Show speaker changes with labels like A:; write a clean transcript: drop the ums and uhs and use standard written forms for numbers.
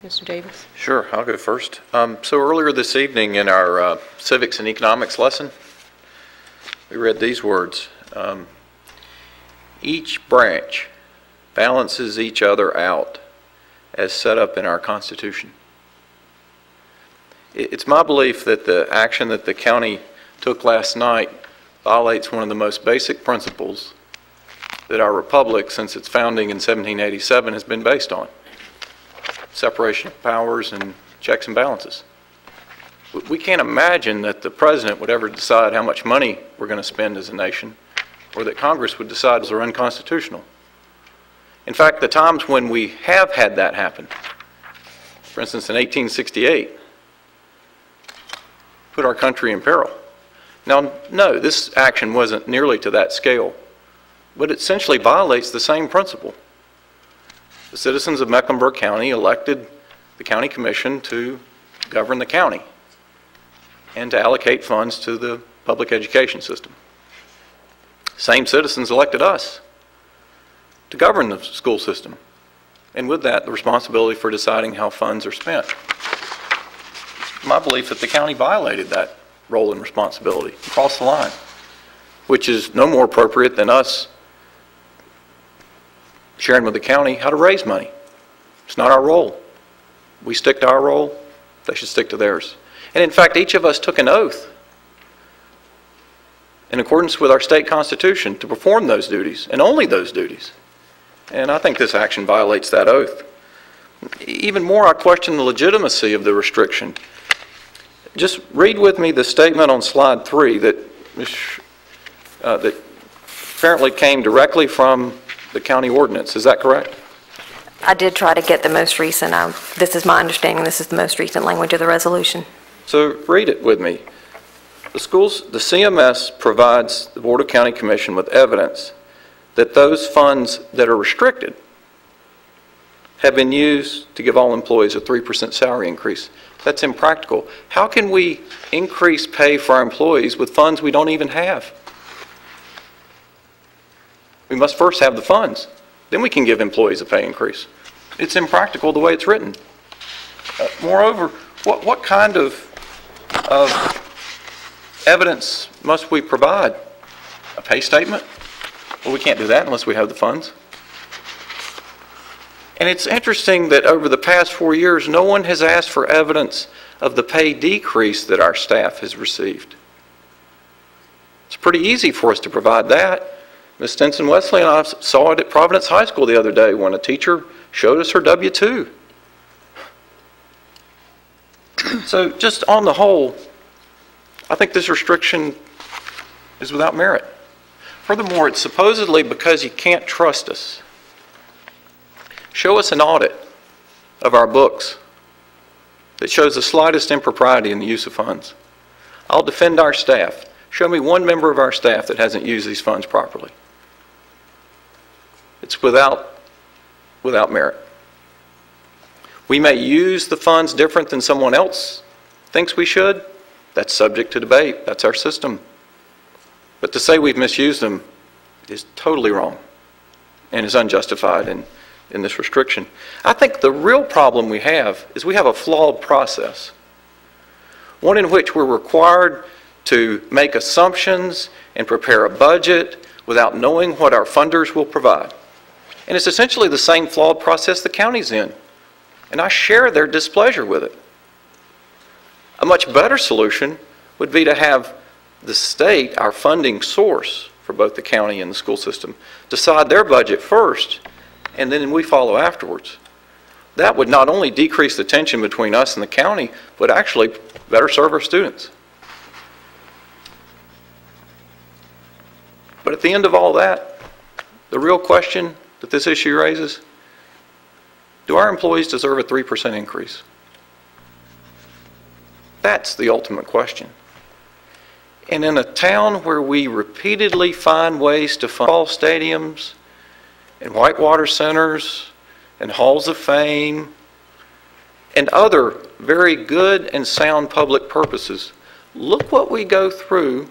A: Mr. Davis.
B: Sure, I'll go first. So earlier this evening in our civics and economics lesson, we read these words. Each branch balances each other out as set up in our Constitution. It's my belief that the action that the county took last night violates one of the most basic principles that our republic, since its founding in 1787, has been based on: separation of powers and checks and balances. We can't imagine that the president would ever decide how much money we're going to spend as a nation, or that Congress would decide those are unconstitutional. In fact, the times when we have had that happen, for instance in 1868, put our country in peril. Now, no, this action wasn't nearly to that scale, but it essentially violates the same principle. The citizens of Mecklenburg County elected the county commission to govern the county and to allocate funds to the public education system. Same citizens elected us to govern the school system, and with that, the responsibility for deciding how funds are spent. My belief that the county violated that role and responsibility, crossed the line, which is no more appropriate than us sharing with the county how to raise money. It's not our role. We stick to our role, they should stick to theirs. And in fact, each of us took an oath in accordance with our state constitution to perform those duties, and only those duties. And I think this action violates that oath. Even more, I question the legitimacy of the restriction. Just read with me the statement on slide 3 that apparently came directly from the county ordinance. Is that correct?
C: I did try to get the most recent. This is my understanding. This is the most recent language of the resolution.
B: So read it with me. The CMS provides the Board of County Commission with evidence that those funds that are restricted have been used to give all employees a 3% salary increase. That's impractical. How can we increase pay for our employees with funds we don't even have? We must first have the funds. Then we can give employees a pay increase. It's impractical the way it's written. Moreover, what kind of evidence must we provide? A pay statement? Well, we can't do that unless we have the funds. And it's interesting that over the past 4 years, no one has asked for evidence of the pay decrease that our staff has received. It's pretty easy for us to provide that. Ms. Stinson Wesley and I saw it at Providence High School the other day when a teacher showed us her W-2. So just on the whole, I think this restriction is without merit. Furthermore, it's supposedly because you can't trust us. Show us an audit of our books that shows the slightest impropriety in the use of funds. I'll defend our staff. Show me one member of our staff that hasn't used these funds properly. It's without merit. We may use the funds different than someone else thinks we should. That's subject to debate. That's our system. But to say we've misused them is totally wrong and is unjustified in this restriction. I think the real problem we have is we have a flawed process. One in which we're required to make assumptions and prepare a budget without knowing what our funders will provide. And it's essentially the same flawed process the county's in. And I share their displeasure with it. A much better solution would be to have the state, our funding source for both the county and the school system, decide their budget first, and then we follow afterwards. That would not only decrease the tension between us and the county, but actually better serve our students. But at the end of all that, the real question that this issue raises, do our employees deserve a 3% increase? That's the ultimate question. And in a town where we repeatedly find ways to fund football stadiums and whitewater centers and halls of fame and other very good and sound public purposes, look what we go through